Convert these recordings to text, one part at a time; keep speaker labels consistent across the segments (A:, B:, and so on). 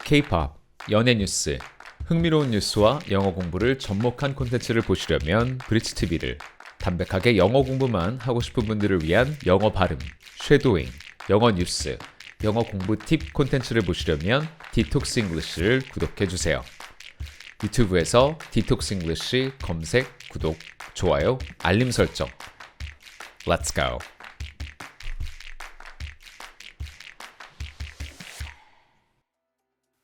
A: K-pop, 연예 뉴스, 흥미로운 뉴스와 영어 공부를 접목한 콘텐츠를 보시려면 브릿지 TV를, 담백하게 영어 공부만 하고 싶은 분들을 위한 영어 발음, 쉐도잉, 영어 뉴스, 영어 공부 팁 콘텐츠를 보시려면 디톡스 잉글리시를 구독해 주세요. 유튜브에서 디톡스 잉글리시 검색, 구독, 좋아요, 알림 설정. Let's go.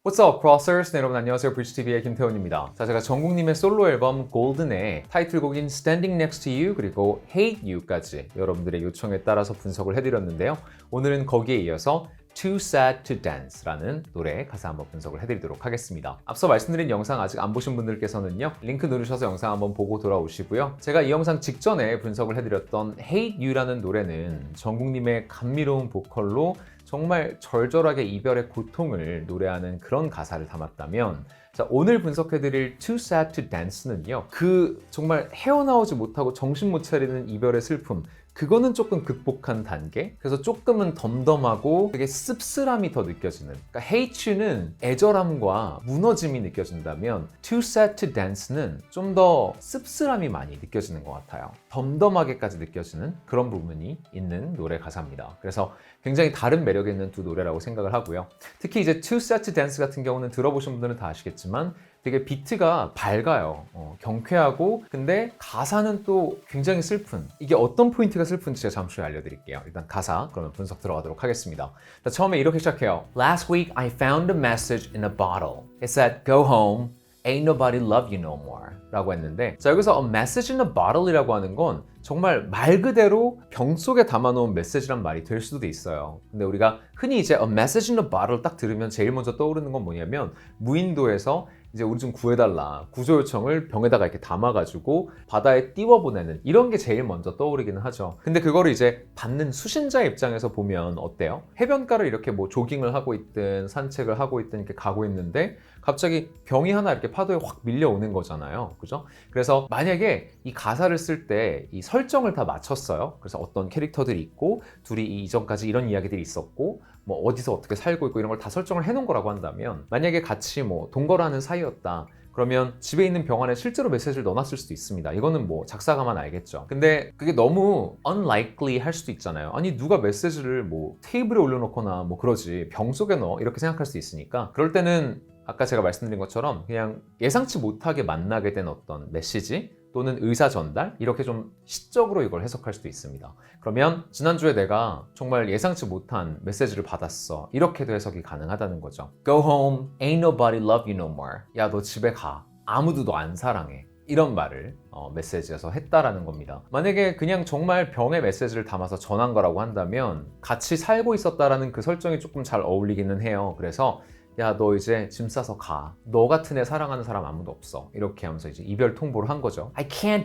A: What's up, crossers? 네, 여러분 안녕하세요. 브릿지TV의 김태훈입니다. 자, 제가 정국님의 솔로 앨범 골든의 타이틀곡인 Standing Next to You 그리고 Hate You까지 여러분들의 요청에 따라서 분석을 해드렸는데요. 오늘은 거기에 이어서 Too Sad to Dance라는 노래 가사 한번 분석을 해드리도록 하겠습니다. 앞서 말씀드린 영상 아직 안 보신 분들께서는요, 링크 누르셔서 영상 한번 보고 돌아오시고요. 제가 이 영상 직전에 분석을 해드렸던 Hate You라는 노래는 정국님의 감미로운 보컬로 정말 절절하게 이별의 고통을 노래하는 그런 가사를 담았다면, 자, 오늘 분석해드릴 Too Sad to Dance는요, 그 정말 헤어나오지 못하고 정신 못 차리는 이별의 슬픔, 그거는 조금 극복한 단계? 그래서 조금은 덤덤하고 되게 씁쓸함이 더 느껴지는, 그러니까 Hate You는 애절함과 무너짐이 느껴진다면 Too Sad to Dance는 좀 더 씁쓸함이 많이 느껴지는 것 같아요. 덤덤하게까지 느껴지는 그런 부분이 있는 노래 가사입니다. 그래서 굉장히 다른 매력 있는 두 노래라고 생각을 하고요. 특히 이제 Too Sad to Dance 같은 경우는 들어보신 분들은 다 아시겠지만 되게 비트가 밝아요. 경쾌하고, 근데 가사는 또 굉장히 슬픈, 이게 어떤 포인트가 슬픈지 제가 잠시 후에 알려드릴게요. 일단 가사 그러면 분석 들어가도록 하겠습니다. 자, 처음에 이렇게 시작해요. Last week I found a message in a bottle. It said go home, ain't nobody love you no more 라고 했는데, 자, 여기서 a message in a bottle 이라고 하는 건 정말 말 그대로 병 속에 담아놓은 메시지란 말이 될 수도 있어요. 근데 우리가 흔히 이제 a message in a bottle 딱 들으면 제일 먼저 떠오르는 건 뭐냐면, 무인도에서 이제 우리 좀 구해달라, 구조 요청을 병에다가 이렇게 담아가지고 바다에 띄워보내는 이런 게 제일 먼저 떠오르기는 하죠. 근데 그거를 이제 받는 수신자 입장에서 보면 어때요? 해변가를 이렇게 뭐 조깅을 하고 있든 산책을 하고 있든 이렇게 가고 있는데 갑자기 병이 하나 이렇게 파도에 확 밀려오는 거잖아요. 그죠? 그래서 만약에 이 가사를 쓸 때 이 설정을 다 맞췄어요. 그래서 어떤 캐릭터들이 있고 둘이 이전까지 이런 이야기들이 있었고 뭐 어디서 어떻게 살고 있고 이런 걸 다 설정을 해놓은 거라고 한다면, 만약에 같이 뭐 동거라는 사이였다, 그러면 집에 있는 병 안에 실제로 메시지를 넣어놨을 수도 있습니다. 이거는 뭐 작사가만 알겠죠. 근데 그게 너무 unlikely 할 수도 있잖아요. 아니 누가 메시지를 뭐 테이블에 올려놓거나 뭐 그러지 병 속에 넣어, 이렇게 생각할 수 있으니까, 그럴 때는 아까 제가 말씀드린 것처럼 그냥 예상치 못하게 만나게 된 어떤 메시지 또는 의사 전달, 이렇게 좀 시적으로 이걸 해석할 수도 있습니다. 그러면 지난주에 내가 정말 예상치 못한 메시지를 받았어, 이렇게도 해석이 가능하다는 거죠. Go home, ain't nobody love you no more. 야, 너 집에 가, 아무도 너 안 사랑해, 이런 말을 메시지에서 했다라는 겁니다. 만약에 그냥 정말 병의 메시지를 담아서 전한 거라고 한다면 같이 살고 있었다라는 그 설정이 조금 잘 어울리기는 해요. 그래서 야, 너 이제 짐 싸서 가, 너 같은 애 사랑하는 사람 아무도 없어, 이렇게 하면서 이제 이별 통보를 한 거죠. I can't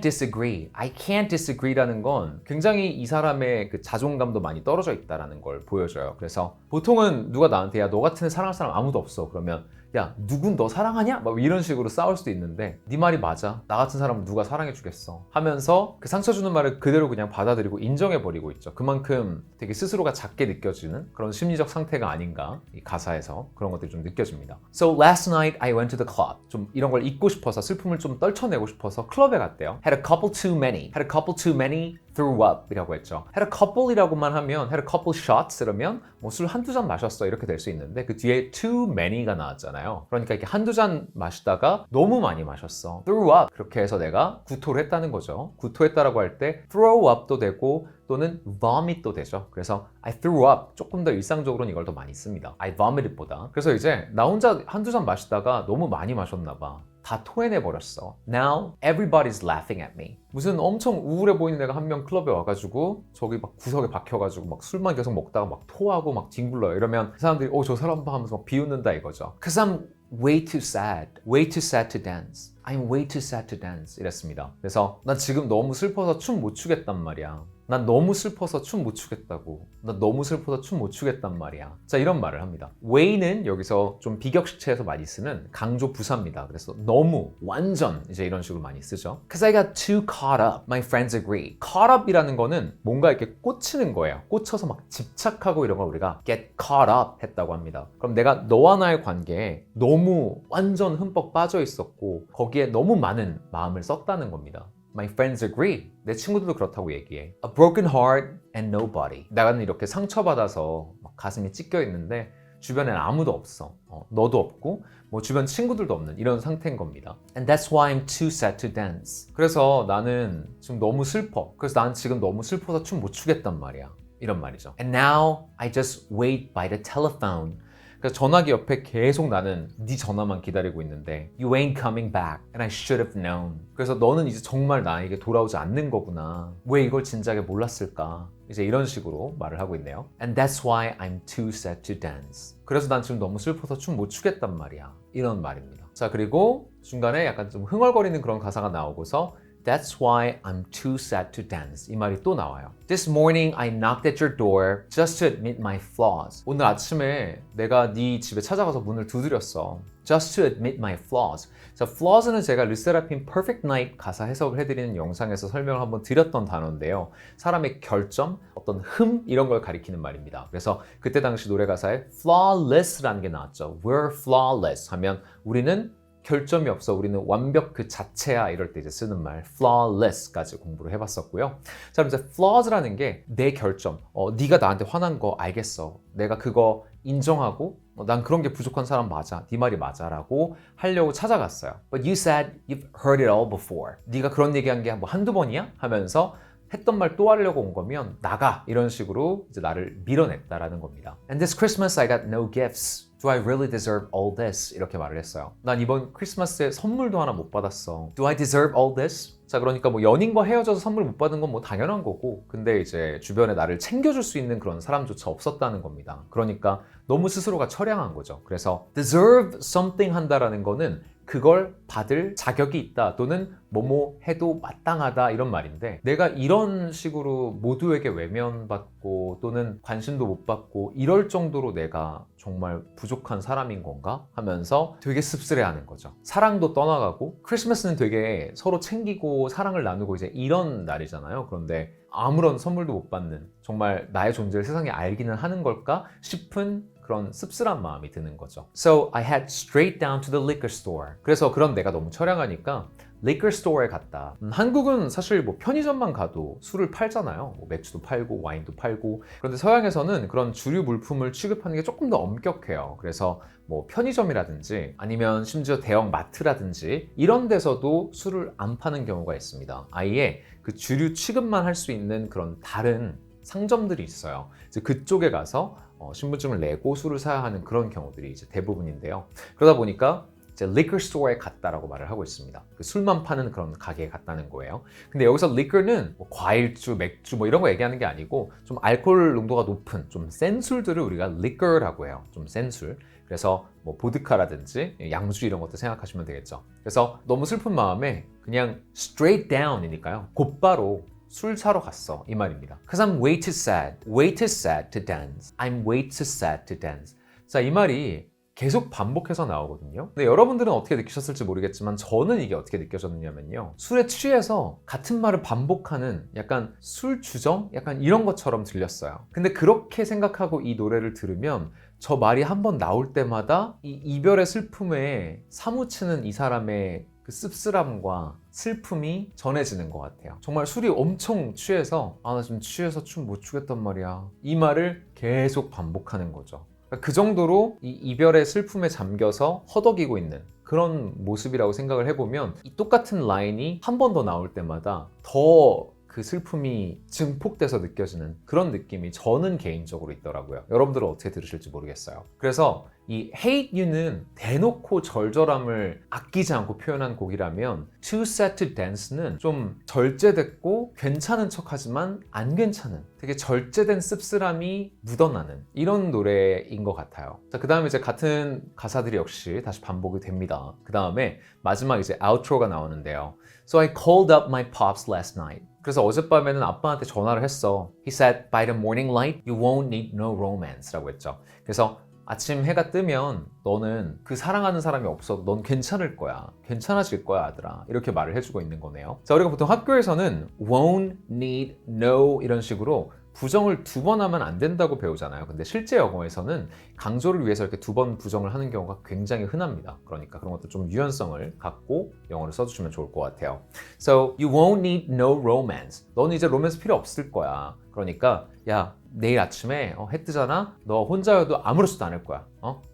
A: disagree라는 건 굉장히 이 사람의 그 자존감도 많이 떨어져 있다라는 걸 보여줘요. 그래서 보통은 누가 나한테 야, 너 같은 애 사랑할 사람 아무도 없어 그러면 야, 누군 너 사랑하냐? 막 이런 식으로 싸울 수도 있는데, 네 말이 맞아, 나 같은 사람은 누가 사랑해 주겠어 하면서 그 상처 주는 말을 그대로 그냥 받아들이고 인정해버리고 있죠. 그만큼 되게 스스로가 작게 느껴지는 그런 심리적 상태가 아닌가, 이 가사에서 그런 것들이 좀 느껴집니다. So last night I went to the club. 좀 이런 걸 잊고 싶어서, 슬픔을 좀 떨쳐내고 싶어서 클럽에 갔대요. Had a couple too many, threw up 이라고 했죠. had a couple 이라고만 하면 had a couple shots 이러면 뭐 술 한두 잔 마셨어, 이렇게 될 수 있는데 그 뒤에 too many가 나왔잖아요. 그러니까 이렇게 한두 잔 마시다가 너무 많이 마셨어, threw up. 그렇게 해서 내가 구토를 했다는 거죠. 구토했다라고 할 때 throw up도 되고 또는 vomit도 되죠. 그래서 I threw up, 조금 더 일상적으로는 이걸 더 많이 씁니다. I vomited보다. 그래서 이제 나 혼자 한두 잔 마시다가 너무 많이 마셨나 봐, 다 토해내버렸어. Now everybody's laughing at me. 무슨 엄청 우울해 보이는 애가 한 명 클럽에 와가지고 저기 막 구석에 박혀가지고 막 술만 계속 먹다가 막 토하고 막 뒹굴러요. 이러면 그 사람들이 저 사람 봐 하면서 막 비웃는다 이거죠. Cause I'm way too sad to dance. I'm way too sad to dance 이랬습니다. 그래서 난 지금 너무 슬퍼서 춤 못 추겠단 말이야. 난 너무 슬퍼서 춤 못 추겠다고. 나 너무 슬퍼서 춤 못 추겠단 말이야. 자, 이런 말을 합니다. way는 여기서 좀 비격식체에서 많이 쓰는 강조 부사입니다. 그래서 너무, 완전 이제 이런 식으로 많이 쓰죠. Cause I got too caught up. My friends agree. caught up이라는 거는 뭔가 이렇게 꽂히는 거예요. 꽂혀서 막 집착하고 이런 걸 우리가 get caught up 했다고 합니다. 그럼 내가 너와 나의 관계에 너무 완전 흠뻑 빠져 있었고 거기에 너무 많은 마음을 썼다는 겁니다. My friends agree. 내 친구들도 그렇다고 얘기해. A broken heart and nobody. 나는 이렇게 상처받아서 막 가슴이 찢겨 있는데 주변엔 아무도 없어. 너도 없고 뭐 주변 친구들도 없는 이런 상태인 겁니다. And that's why I'm too sad to dance. 그래서 나는 지금 너무 슬퍼. 그래서 난 지금 너무 슬퍼서 춤 못 추겠단 말이야. 이런 말이죠. And now I just wait by the telephone. 그래서 전화기 옆에 계속 나는 네 전화만 기다리고 있는데 You ain't coming back and I should have known. 그래서 너는 이제 정말 나에게 돌아오지 않는 거구나. 왜 이걸 진작에 몰랐을까? 이제 이런 식으로 말을 하고 있네요. And that's why I'm too sad to dance. 그래서 난 지금 너무 슬퍼서 춤 못 추겠단 말이야. 이런 말입니다. 자, 그리고 중간에 약간 좀 흥얼거리는 그런 가사가 나오고서 That's why I'm too sad to dance. 이 말이 또 나와요. This morning I knocked at your door just to admit my flaws. 오늘 아침에 내가 네 집에 찾아가서 문을 두드렸어. Just to admit my flaws. 자, flaws는 제가 르세라핌 Perfect Night 가사 해석을 해드리는 영상에서 설명을 한번 드렸던 단어인데요. 사람의 결점, 어떤 흠 이런 걸 가리키는 말입니다. 그래서 그때 당시 노래 가사에 flawless라는 게 나왔죠. We're flawless 하면 우리는 결점이 없어. 우리는 완벽 그 자체야. 이럴 때 이제 쓰는 말 flawless까지 공부를 해봤었고요. 자, 그럼 이제 flaws라는 게 내 결점. 네가 나한테 화난 거 알겠어. 내가 그거 인정하고 난 그런 게 부족한 사람 맞아. 네 말이 맞아. 라고 하려고 찾아갔어요. But you said you've heard it all before. 네가 그런 얘기한 게 뭐 한두 번이야? 하면서 했던 말 또 하려고 온 거면 나가. 이런 식으로 이제 나를 밀어냈다라는 겁니다. And this Christmas I got no gifts. Do I really deserve all this? 이렇게 말을 했어요. 난 이번 크리스마스에 선물도 하나 못 받았어. Do I deserve all this? 자, 그러니까 뭐 연인과 헤어져서 선물 못 받은 건 뭐 당연한 거고 근데 이제 주변에 나를 챙겨줄 수 있는 그런 사람조차 없었다는 겁니다. 그러니까 너무 스스로가 처량한 거죠. 그래서 deserve something 한다라는 거는 그걸 받을 자격이 있다 또는 뭐뭐 해도 마땅하다 이런 말인데 내가 이런 식으로 모두에게 외면받고 또는 관심도 못 받고 이럴 정도로 내가 정말 부족한 사람인 건가 하면서 되게 씁쓸해하는 거죠. 사랑도 떠나가고 크리스마스는 되게 서로 챙기고 사랑을 나누고 이제 이런 날이잖아요. 그런데 아무런 선물도 못 받는 정말 나의 존재를 세상에 알기는 하는 걸까 싶은 그런 씁쓸한 마음이 드는 거죠. So I head straight down to the liquor store. 그래서 그런 내가 너무 처량하니까 liquor store에 갔다. 한국은 사실 뭐 편의점만 가도 술을 팔잖아요. 뭐 맥주도 팔고 와인도 팔고. 그런데 서양에서는 그런 주류 물품을 취급하는 게 조금 더 엄격해요. 그래서 뭐 편의점이라든지 아니면 심지어 대형 마트라든지 이런 데서도 술을 안 파는 경우가 있습니다. 아예 그 주류 취급만 할 수 있는 그런 다른 상점들이 있어요. 이제 그쪽에 가서 신분증을 내고 술을 사야 하는 그런 경우들이 이제 대부분인데요. 그러다 보니까 이제 liquor store에 갔다라고 말을 하고 있습니다. 그 술만 파는 그런 가게에 갔다는 거예요. 근데 여기서 liquor는 뭐 과일주, 맥주 뭐 이런 거 얘기하는 게 아니고 좀 알코올 농도가 높은 좀 센 술들을 우리가 liquor라고 해요. 좀 센 술. 그래서 뭐 보드카라든지 양주 이런 것도 생각하시면 되겠죠. 그래서 너무 슬픈 마음에 그냥 straight down이니까요. 곧바로 술 사러 갔어 이 말입니다. Cause I'm way too sad to dance. I'm way too sad to dance. 자, 이 말이 계속 반복해서 나오거든요. 근데 여러분들은 어떻게 느끼셨을지 모르겠지만 저는 이게 어떻게 느껴졌느냐면요. 술에 취해서 같은 말을 반복하는 약간 술 주정? 약간 이런 것처럼 들렸어요. 근데 그렇게 생각하고 이 노래를 들으면 저 말이 한번 나올 때마다 이 이별의 슬픔에 사무치는 이 사람의 그 씁쓸함과 슬픔이 전해지는 것 같아요. 정말 술이 엄청 취해서 나 지금 취해서 춤 못 추겠단 말이야. 이 말을 계속 반복하는 거죠. 그 정도로 이 이별의 슬픔에 잠겨서 허덕이고 있는 그런 모습이라고 생각을 해보면 이 똑같은 라인이 한 번 더 나올 때마다 더 그 슬픔이 증폭돼서 느껴지는 그런 느낌이 저는 개인적으로 있더라고요. 여러분들은 어떻게 들으실지 모르겠어요. 그래서 이 Hate You는 대놓고 절절함을 아끼지 않고 표현한 곡이라면 Too Sad to Dance는 좀 절제됐고 괜찮은 척하지만 안 괜찮은 되게 절제된 씁쓸함이 묻어나는 이런 노래인 것 같아요. 자, 그 다음에 이제 같은 가사들이 역시 다시 반복이 됩니다. 그 다음에 마지막 이제 아우트로가 나오는데요. So I called up my pops last night. 그래서 어젯밤에는 아빠한테 전화를 했어. He said, by the morning light, you won't need no romance 라고 했죠. 그래서 아침 해가 뜨면 너는 그 사랑하는 사람이 없어도 넌 괜찮을 거야. 괜찮아질 거야, 아들아. 이렇게 말을 해주고 있는 거네요. 자, 우리가 보통 학교에서는 won't need no 이런 식으로 부정을 2번 하면 안 된다고 배우잖아요. 근데 실제 영어에서는 강조를 위해서 이렇게 2번 부정을 하는 경우가 굉장히 흔합니다. 그러니까 그런 것도 좀 유연성을 갖고 영어를 써주시면 좋을 것 같아요. So, you won't need no romance. 너는 이제 로맨스 필요 없을 거야. 그러니까 야, 내일 아침에 해 뜨잖아? 너 혼자여도 아무렇지도 않을 거야.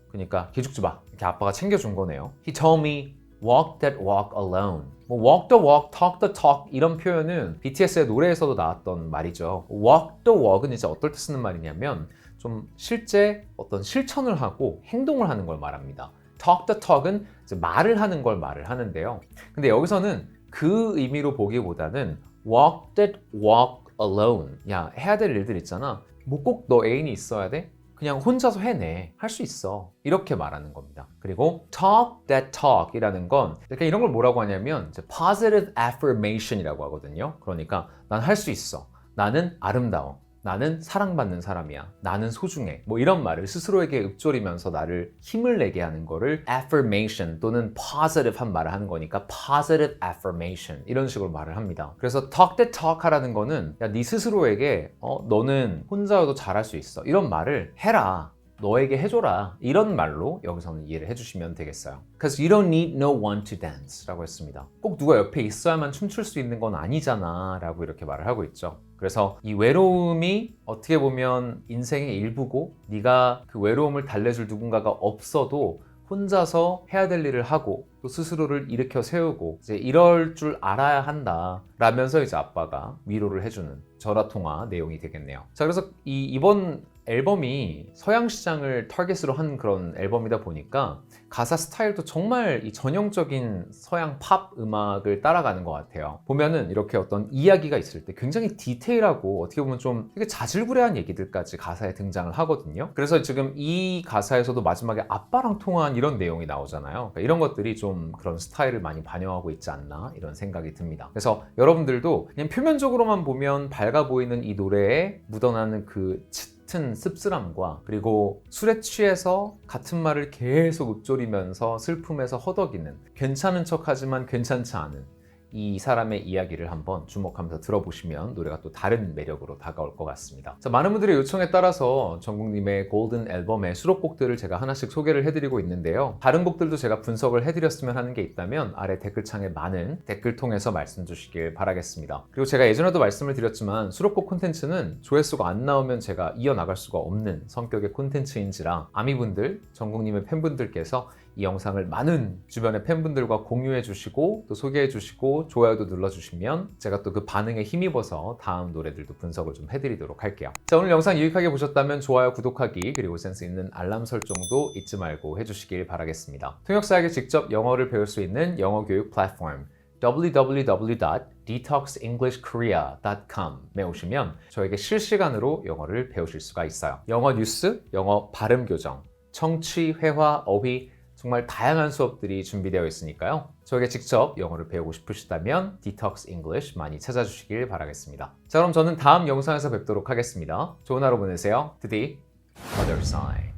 A: 그러니까 기죽지 마. 이렇게 아빠가 챙겨준 거네요. He told me, walk that walk alone. 뭐 walk the walk, talk the talk 이런 표현은 BTS의 노래에서도 나왔던 말이죠. walk the walk은 이제 어떨 때 쓰는 말이냐면 좀 실제 어떤 실천을 하고 행동을 하는 걸 말합니다. talk the talk은 이제 말을 하는 걸 말을 하는데요. 근데 여기서는 그 의미로 보기보다는 walk that walk alone. 야, 해야 될 일들 있잖아. 뭐 꼭 너 애인이 있어야 돼? 그냥 혼자서 해내. 할 수 있어. 이렇게 말하는 겁니다. 그리고 talk that talk 이라는 건 그러니까 이런 걸 뭐라고 하냐면 이제 positive affirmation이라고 하거든요. 그러니까 난 할 수 있어. 나는 아름다워. 나는 사랑받는 사람이야. 나는 소중해. 뭐 이런 말을 스스로에게 읊조리면서 나를 힘을 내게 하는 거를 affirmation 또는 positive한 말을 하는 거니까 positive affirmation 이런 식으로 말을 합니다. 그래서 talk that talk 하라는 거는 야, 네 스스로에게 너는 혼자여도 잘할 수 있어. 이런 말을 해라. 너에게 해줘라. 이런 말로 여기서는 이해를 해주시면 되겠어요. Because you don't need no one to dance 라고 했습니다. 꼭 누가 옆에 있어야만 춤출 수 있는 건 아니잖아 라고 이렇게 말을 하고 있죠. 그래서 이 외로움이 어떻게 보면 인생의 일부고 네가 그 외로움을 달래줄 누군가가 없어도 혼자서 해야 될 일을 하고 또 스스로를 일으켜 세우고 이제 이럴 줄 알아야 한다 라면서 이제 아빠가 위로를 해주는 전화통화 내용이 되겠네요. 자, 그래서 이번 앨범이 서양 시장을 타겟으로 한 그런 앨범이다 보니까 가사 스타일도 정말 이 전형적인 서양 팝 음악을 따라가는 것 같아요. 보면은 이렇게 어떤 이야기가 있을 때 굉장히 디테일하고 어떻게 보면 좀 되게 자질구레한 얘기들까지 가사에 등장을 하거든요. 그래서 지금 이 가사에서도 마지막에 아빠랑 통화한 이런 내용이 나오잖아요. 그러니까 이런 것들이 좀 그런 스타일을 많이 반영하고 있지 않나 이런 생각이 듭니다. 그래서 여러분들도 그냥 표면적으로만 보면 밝아 보이는 이 노래에 묻어나는 그 같은 씁쓸함과 그리고 술에 취해서 같은 말을 계속 읊조리면서 슬픔에서 허덕이는 괜찮은 척하지만 괜찮지 않은 이 사람의 이야기를 한번 주목하면서 들어보시면 노래가 또 다른 매력으로 다가올 것 같습니다. 자, 많은 분들의 요청에 따라서 정국님의 골든 앨범의 수록곡들을 제가 하나씩 소개를 해드리고 있는데요. 다른 곡들도 제가 분석을 해드렸으면 하는 게 있다면 아래 댓글창에 많은 댓글 통해서 말씀 주시길 바라겠습니다. 그리고 제가 예전에도 말씀을 드렸지만 수록곡 콘텐츠는 조회수가 안 나오면 제가 이어나갈 수가 없는 성격의 콘텐츠인지라 아미분들, 정국님의 팬분들께서 이 영상을 많은 주변의 팬분들과 공유해 주시고 또 소개해 주시고 좋아요도 눌러주시면 제가 또 그 반응에 힘입어서 다음 노래들도 분석을 좀 해드리도록 할게요. 자, 오늘 영상 유익하게 보셨다면 좋아요, 구독하기 그리고 센스 있는 알람 설정도 잊지 말고 해주시길 바라겠습니다. 통역사에게 직접 영어를 배울 수 있는 영어 교육 플랫폼 www.detoxenglishkorea.com에 오시면 저에게 실시간으로 영어를 배우실 수가 있어요. 영어 뉴스, 영어 발음 교정, 청취, 회화, 어휘 정말 다양한 수업들이 준비되어 있으니까요. 저에게 직접 영어를 배우고 싶으시다면 Detox English 많이 찾아주시길 바라겠습니다. 자, 그럼 저는 다음 영상에서 뵙도록 하겠습니다. 좋은 하루 보내세요. To the other side.